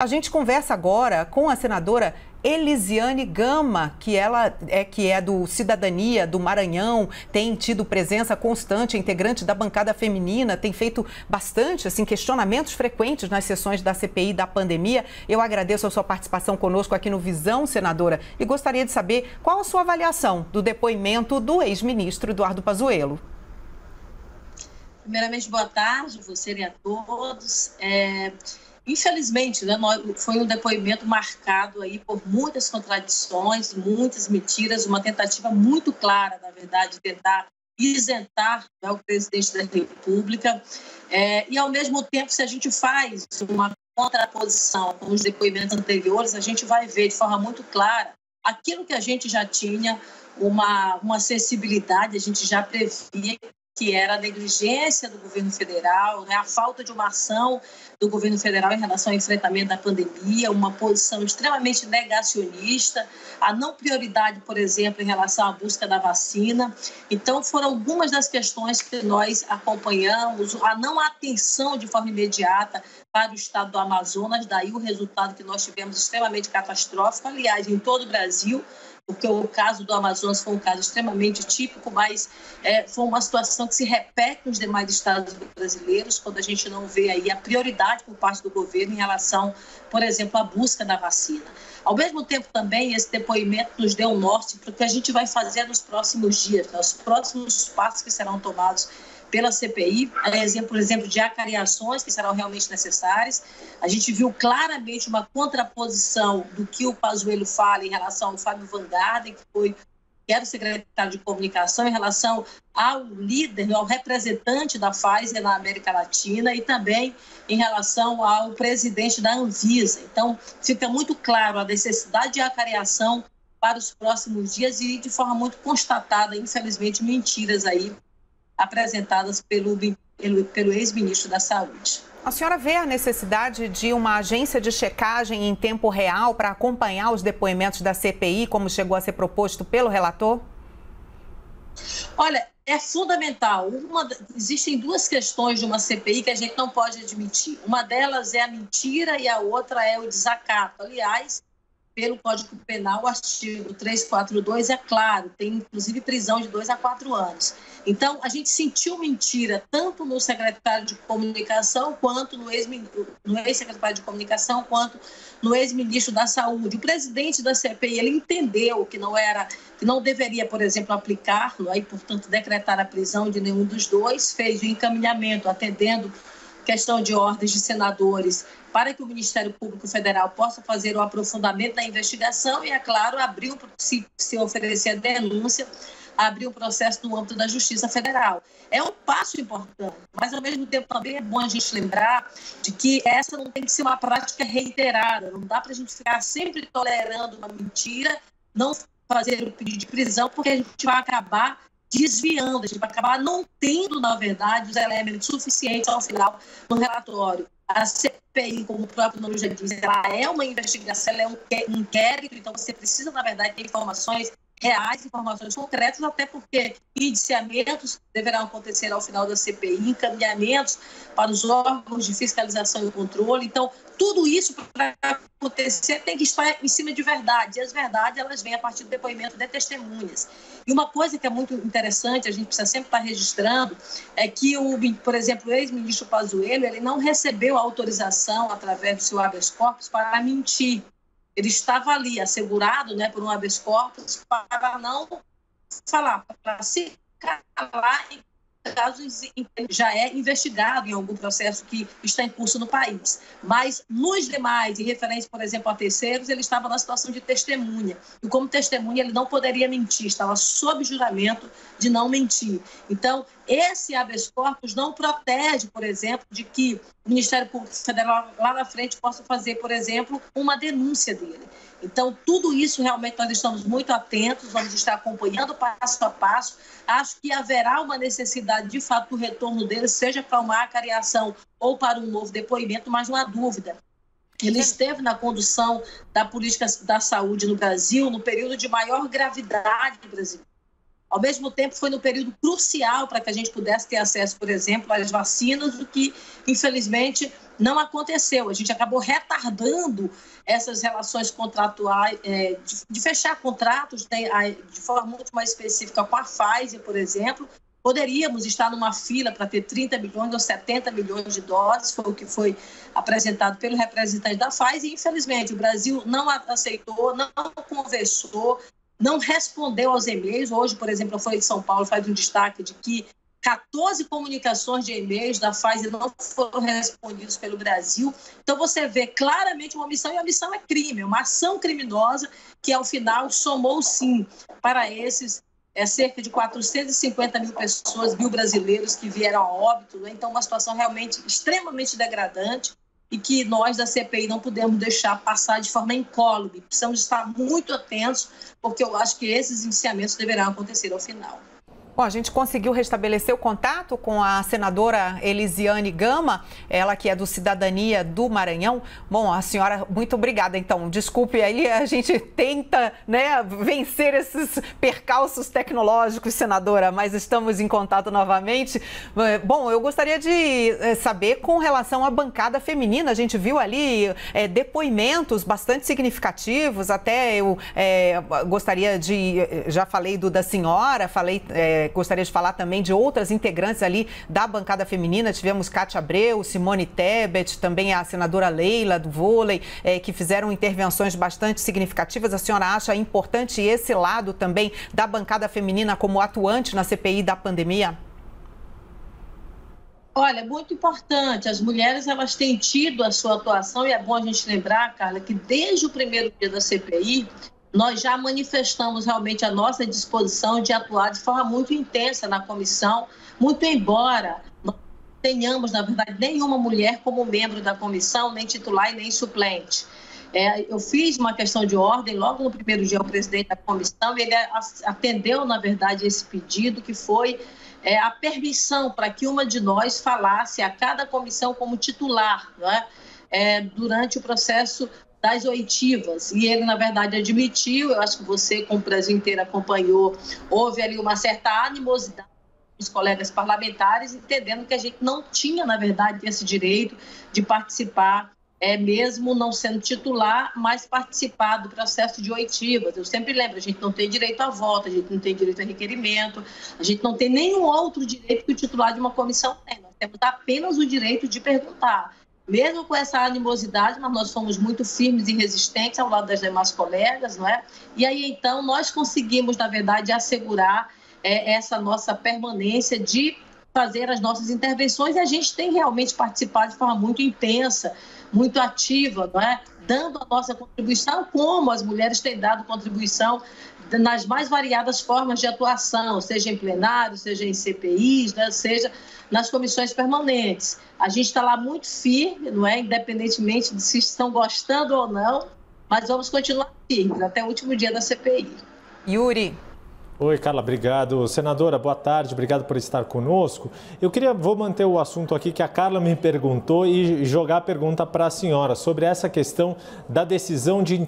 A gente conversa agora com a senadora Elisiane Gama, que é do Cidadania do Maranhão, tem tido presença constante, é integrante da bancada feminina, tem feito bastante questionamentos frequentes nas sessões da CPI da pandemia. Eu agradeço a sua participação conosco aqui no Visão, senadora, e gostaria de saber qual a sua avaliação do depoimento do ex-ministro Eduardo Pazuello. Primeiramente, boa tarde a você e a todos. Infelizmente, foi um depoimento marcado aí por muitas contradições, muitas mentiras, uma tentativa muito clara, na verdade, de tentar isentar o presidente da República. E, ao mesmo tempo, se a gente faz uma contraposição com os depoimentos anteriores, a gente vai ver de forma muito clara aquilo que a gente já tinha, uma sensibilidade, a gente já previa, que era a negligência do governo federal, a falta de uma ação do governo federal em relação ao enfrentamento da pandemia, uma posição extremamente negacionista, a não prioridade, por exemplo, em relação à busca da vacina. Então, foram algumas das questões que nós acompanhamos, a não atenção de forma imediata para o estado do Amazonas, daí o resultado que nós tivemos extremamente catastrófico, aliás, em todo o Brasil, porque o caso do Amazonas foi um caso extremamente típico, mas foi uma situação que se repete nos demais estados brasileiros, quando a gente não vê aí a prioridade por parte do governo em relação, por exemplo, à busca da vacina. Ao mesmo tempo, também, esse depoimento nos deu um norte para o que a gente vai fazer nos próximos dias, os próximos passos que serão tomados pela CPI, por exemplo, de acariações que serão realmente necessárias. A gente viu claramente uma contraposição do que o Pazuello fala em relação ao Fábio Van Garden, que era o secretário de comunicação, em relação ao líder, ao representante da Pfizer na América Latina e também em relação ao presidente da Anvisa. Então, fica muito claro a necessidade de acariação para os próximos dias e, de forma muito constatada, infelizmente, mentiras aí apresentadas pelo ex-ministro da Saúde. A senhora vê a necessidade de uma agência de checagem em tempo real para acompanhar os depoimentos da CPI, como chegou a ser proposto pelo relator? Olha, é fundamental. Existem duas questões de uma CPI que a gente não pode admitir. Uma delas é a mentira e a outra é o desacato. Aliás, pelo Código Penal, o artigo 342 é claro, tem inclusive prisão de 2 a 4 anos. Então, a gente sentiu mentira tanto no secretário de comunicação, quanto no ex-secretário de comunicação, quanto no ex-ministro da Saúde. O presidente da CPI, ele entendeu que não deveria, por exemplo, aplicar, e, portanto, decretar a prisão de nenhum dos dois, fez o encaminhamento, atendendo questão de ordens de senadores, para que o Ministério Público Federal possa fazer o aprofundamento da investigação e, é claro, se oferecer a denúncia, abrir um processo no âmbito da Justiça Federal. É um passo importante, mas, ao mesmo tempo, também é bom a gente lembrar de que essa não tem que ser uma prática reiterada, não dá para a gente ficar sempre tolerando uma mentira, não fazer o pedido de prisão, porque a gente vai acabar desviando, a gente vai acabar não tendo, na verdade, os elementos suficientes ao final no relatório. A CPI, como o próprio nome já diz, ela é uma investigação, ela é um inquérito, então você precisa, na verdade, ter informações reais, informações concretas, até porque indiciamentos deverão acontecer ao final da CPI, encaminhamentos para os órgãos de fiscalização e controle. Então, tudo isso para acontecer tem que estar em cima de verdade. E as verdades, elas vêm a partir do depoimento de testemunhas. E uma coisa que é muito interessante, a gente precisa sempre estar registrando, é que, por exemplo, o ex-ministro Pazuello, ele não recebeu autorização através do seu habeas corpus para mentir. Ele estava ali, assegurado, por um habeas corpus, para não falar, para se calar em casos em que já é investigado em algum processo que está em curso no país. Mas, nos demais, em referência, por exemplo, a terceiros, ele estava na situação de testemunha. E, como testemunha, ele não poderia mentir, estava sob juramento de não mentir. Então, esse habeas corpus não protege, por exemplo, de que o Ministério Público Federal lá na frente possa fazer, por exemplo, uma denúncia dele. Então, tudo isso realmente nós estamos muito atentos, vamos estar acompanhando passo a passo. Acho que haverá uma necessidade, de fato, do retorno dele, seja para uma acariação ou para um novo depoimento, mas não há dúvida. Ele esteve na condução da política da saúde no Brasil no período de maior gravidade do Brasil. Ao mesmo tempo, foi no período crucial para que a gente pudesse ter acesso, por exemplo, às vacinas, o que, infelizmente, não aconteceu. A gente acabou retardando essas relações contratuais, de fechar contratos de forma muito mais específica com a Pfizer, por exemplo. Poderíamos estar numa fila para ter 30 milhões ou 70 milhões de doses, foi o que foi apresentado pelo representante da Pfizer, e, infelizmente, o Brasil não aceitou, não conversou, não respondeu aos e-mails. Hoje, por exemplo, a Folha de São Paulo faz um destaque de que 14 comunicações de e-mails da Pfizer não foram respondidos pelo Brasil. Então, você vê claramente uma omissão, e a omissão é crime, uma ação criminosa que, ao final, somou, sim, para esses cerca de 450 mil pessoas, mil brasileiros que vieram a óbito. Né? Então, uma situação realmente extremamente degradante e que nós da CPI não podemos deixar passar de forma incólume. Precisamos estar muito atentos, porque eu acho que esses indiciamentos deverão acontecer ao final. Bom, a gente conseguiu restabelecer o contato com a senadora Elisiane Gama, ela que é do Cidadania do Maranhão. Bom, a senhora, muito obrigada. Então, desculpe aí, a gente tenta, né, vencer esses percalços tecnológicos, senadora, mas estamos em contato novamente. Bom, eu gostaria de saber com relação à bancada feminina. A gente viu ali depoimentos bastante significativos, até eu gostaria de... Já falei da senhora, gostaria de falar também de outras integrantes ali da bancada feminina. Tivemos Cátia Abreu, Simone Tebet, também a senadora Leila do vôlei, que fizeram intervenções bastante significativas. A senhora acha importante esse lado também da bancada feminina como atuante na CPI da pandemia? Olha, muito importante. As mulheres, elas têm tido a sua atuação, e é bom a gente lembrar, Carla, que desde o primeiro dia da CPI, nós já manifestamos realmente a nossa disposição de atuar de forma muito intensa na comissão, muito embora não tenhamos, na verdade, nenhuma mulher como membro da comissão, nem titular e nem suplente. Eu fiz uma questão de ordem logo no primeiro dia ao presidente da comissão, e ele atendeu, na verdade, esse pedido, que foi a permissão para que uma de nós falasse a cada comissão como titular, não é? Durante o processo das oitivas, e ele, na verdade, admitiu. Eu acho que você, como o Brasil inteiro, acompanhou, houve ali uma certa animosidade dos colegas parlamentares, entendendo que a gente não tinha, na verdade, esse direito de participar, mesmo não sendo titular, mas participar do processo de oitivas. Eu sempre lembro, a gente não tem direito a voto, a gente não tem direito a requerimento, a gente não tem nenhum outro direito que o titular de uma comissão tem. Nós temos apenas o direito de perguntar. Mesmo com essa animosidade, mas nós fomos muito firmes e resistentes ao lado das demais colegas, não é? E aí, então, nós conseguimos, na verdade, assegurar essa nossa permanência de fazer as nossas intervenções, e a gente tem realmente participado de forma muito intensa, muito ativa, não é? Dando a nossa contribuição, como as mulheres têm dado contribuição nas mais variadas formas de atuação, seja em plenário, seja em CPIs, né? Seja nas comissões permanentes. A gente está lá muito firme, não é? Independentemente de se estão gostando ou não, mas vamos continuar firmes até o último dia da CPI. Yuri. Oi, Carla, obrigado. Senadora, boa tarde, obrigado por estar conosco. Vou manter o assunto aqui que a Carla me perguntou e jogar a pergunta para a senhora sobre essa questão da decisão de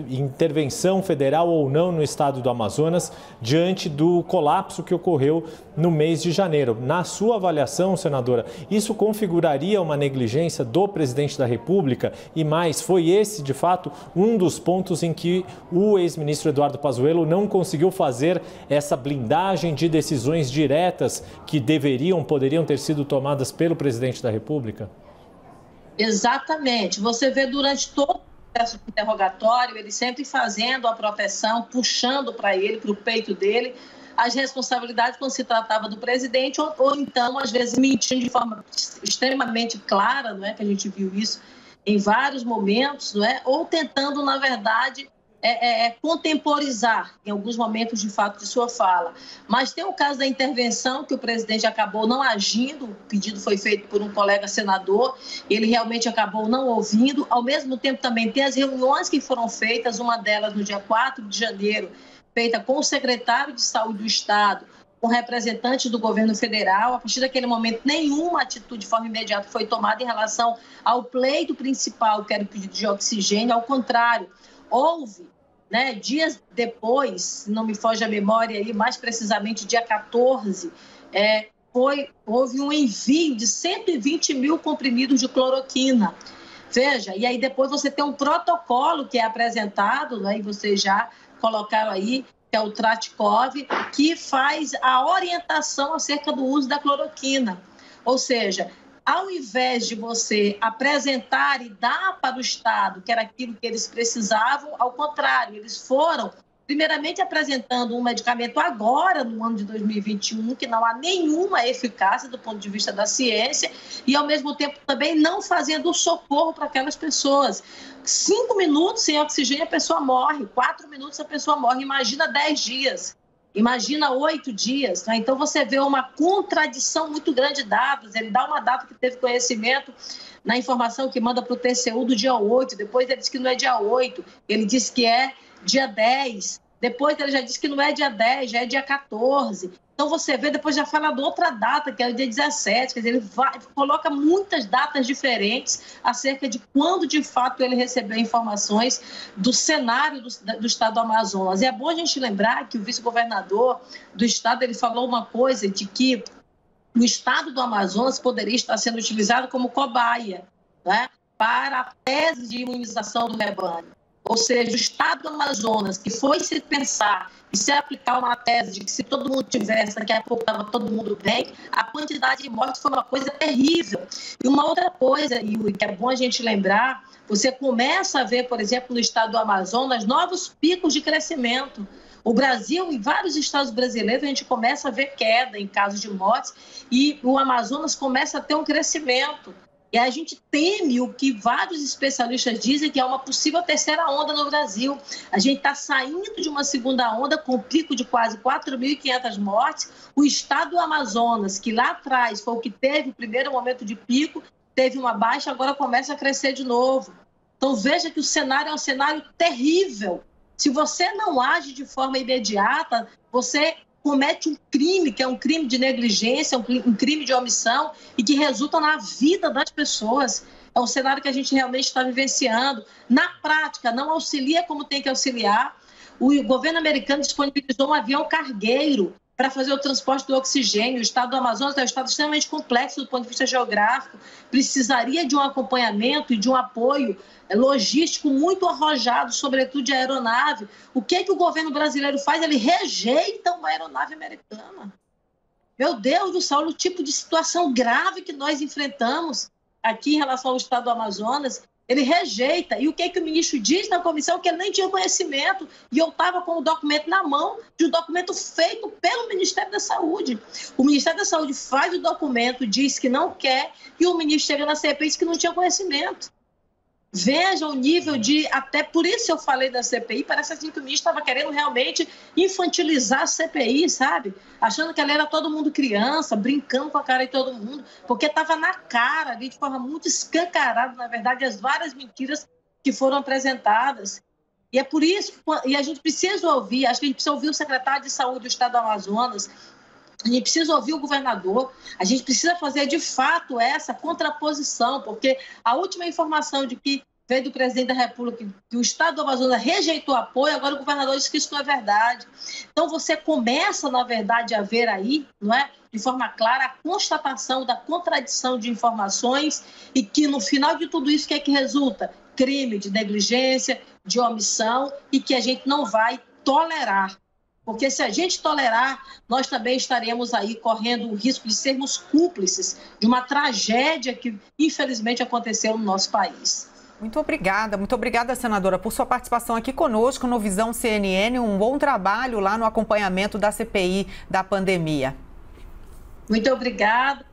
intervenção federal ou não no estado do Amazonas diante do colapso que ocorreu no mês de janeiro. Na sua avaliação, senadora, isso configuraria uma negligência do presidente da República? E mais, foi esse, de fato, um dos pontos em que o ex-ministro Eduardo Pazuello não conseguiu fazer essa blindagem de decisões diretas que poderiam ter sido tomadas pelo presidente da República? Exatamente. Você vê durante todo o processo de interrogatório, ele sempre fazendo a proteção, puxando para ele, para o peito dele, as responsabilidades quando se tratava do presidente, ou então, às vezes, mentindo de forma extremamente clara, não é? Que a gente viu isso em vários momentos, não é? Ou tentando, na verdade, contemporizar em alguns momentos, de fato, de sua fala. Mas tem o caso da intervenção, que o presidente acabou não agindo, o pedido foi feito por um colega senador, ele realmente acabou não ouvindo. Ao mesmo tempo, também tem as reuniões que foram feitas, uma delas no dia 4 de janeiro, feita com o secretário de Saúde do Estado, com representantes do governo federal. A partir daquele momento, nenhuma atitude de forma imediata foi tomada em relação ao pleito principal, que era o pedido de oxigênio. Ao contrário, houve né, dias depois, se não me foge a memória, aí, mais precisamente dia 14, houve um envio de 120 mil comprimidos de cloroquina. Veja, e aí depois você tem um protocolo que é apresentado, aí vocês já colocaram aí, que é o Tratkov, que faz a orientação acerca do uso da cloroquina. Ou seja, ao invés de você apresentar e dar para o Estado, que era aquilo que eles precisavam, ao contrário, eles foram primeiramente apresentando um medicamento agora, no ano de 2021, que não há nenhuma eficácia do ponto de vista da ciência, e ao mesmo tempo também não fazendo o socorro para aquelas pessoas. 5 minutos sem oxigênio a pessoa morre, 4 minutos a pessoa morre, imagina 10 dias, imagina 8 dias. Né? Então você vê uma contradição muito grande de dados, ele dá uma data que teve conhecimento na informação que manda para o TCU do dia 8, depois ele diz que não é dia 8, ele diz que é dia 10, depois ele já disse que não é dia 10, já é dia 14. Então você vê, depois já fala de outra data, que é o dia 17, quer dizer, ele coloca muitas datas diferentes acerca de quando de fato ele recebeu informações do cenário do estado do Amazonas. E é bom a gente lembrar que o vice-governador do estado, ele falou uma coisa de que o estado do Amazonas poderia estar sendo utilizado como cobaia, né, para a tese de imunização do rebanho. Ou seja, o estado do Amazonas, que foi se pensar e se aplicar uma tese de que se todo mundo tivesse, daqui a pouco estava todo mundo bem, a quantidade de mortes foi uma coisa terrível. E uma outra coisa, Yuri, que é bom a gente lembrar, você começa a ver, por exemplo, no estado do Amazonas, novos picos de crescimento. O Brasil, em vários estados brasileiros, a gente começa a ver queda em casos de mortes e o Amazonas começa a ter um crescimento. E a gente teme o que vários especialistas dizem, que é uma possível terceira onda no Brasil. A gente está saindo de uma segunda onda com um pico de quase 4.500 mortes. O estado do Amazonas, que lá atrás foi o que teve o primeiro momento de pico, teve uma baixa, agora começa a crescer de novo. Então veja que o cenário é um cenário terrível. Se você não age de forma imediata, você comete um crime, que é um crime de negligência, um crime de omissão e que resulta na vida das pessoas. É um cenário que a gente realmente está vivenciando. Na prática, não auxilia como tem que auxiliar. O governo americano disponibilizou um avião cargueiro para fazer o transporte do oxigênio. O estado do Amazonas é um estado extremamente complexo do ponto de vista geográfico, precisaria de um acompanhamento e de um apoio logístico muito arrojado, sobretudo de aeronave. O que o governo brasileiro faz? Ele rejeita uma aeronave americana. Meu Deus do céu, o tipo de situação grave que nós enfrentamos aqui em relação ao estado do Amazonas. Ele rejeita. E o que o ministro diz na comissão? Que ele nem tinha conhecimento. E eu estava com o documento na mão, de um documento feito pelo Ministério da Saúde. O Ministério da Saúde faz o documento, diz que não quer, e o ministro chega na CPI e diz que não tinha conhecimento. Veja o nível de... Até por isso eu falei da CPI, parece assim que o ministro estava querendo realmente infantilizar a CPI, sabe? Achando que ela era todo mundo criança, brincando com a cara de todo mundo, porque estava na cara ali, de forma muito escancarada, na verdade, as várias mentiras que foram apresentadas. E é por isso, e a gente precisa ouvir, acho que a gente precisa ouvir o secretário de Saúde do estado do Amazonas, a gente precisa ouvir o governador, a gente precisa fazer de fato essa contraposição, porque a última informação de que veio do presidente da República, que o estado do Amazonas rejeitou apoio, agora o governador disse que isso não é verdade. Então você começa, na verdade, a ver aí, não é, de forma clara, a constatação da contradição de informações e que no final de tudo isso, o que é que resulta? Crime de negligência, de omissão e que a gente não vai tolerar. Porque se a gente tolerar, nós também estaremos aí correndo o risco de sermos cúmplices de uma tragédia que, infelizmente, aconteceu no nosso país. Muito obrigada, senadora, por sua participação aqui conosco no Visão CNN. Um bom trabalho lá no acompanhamento da CPI da pandemia. Muito obrigada.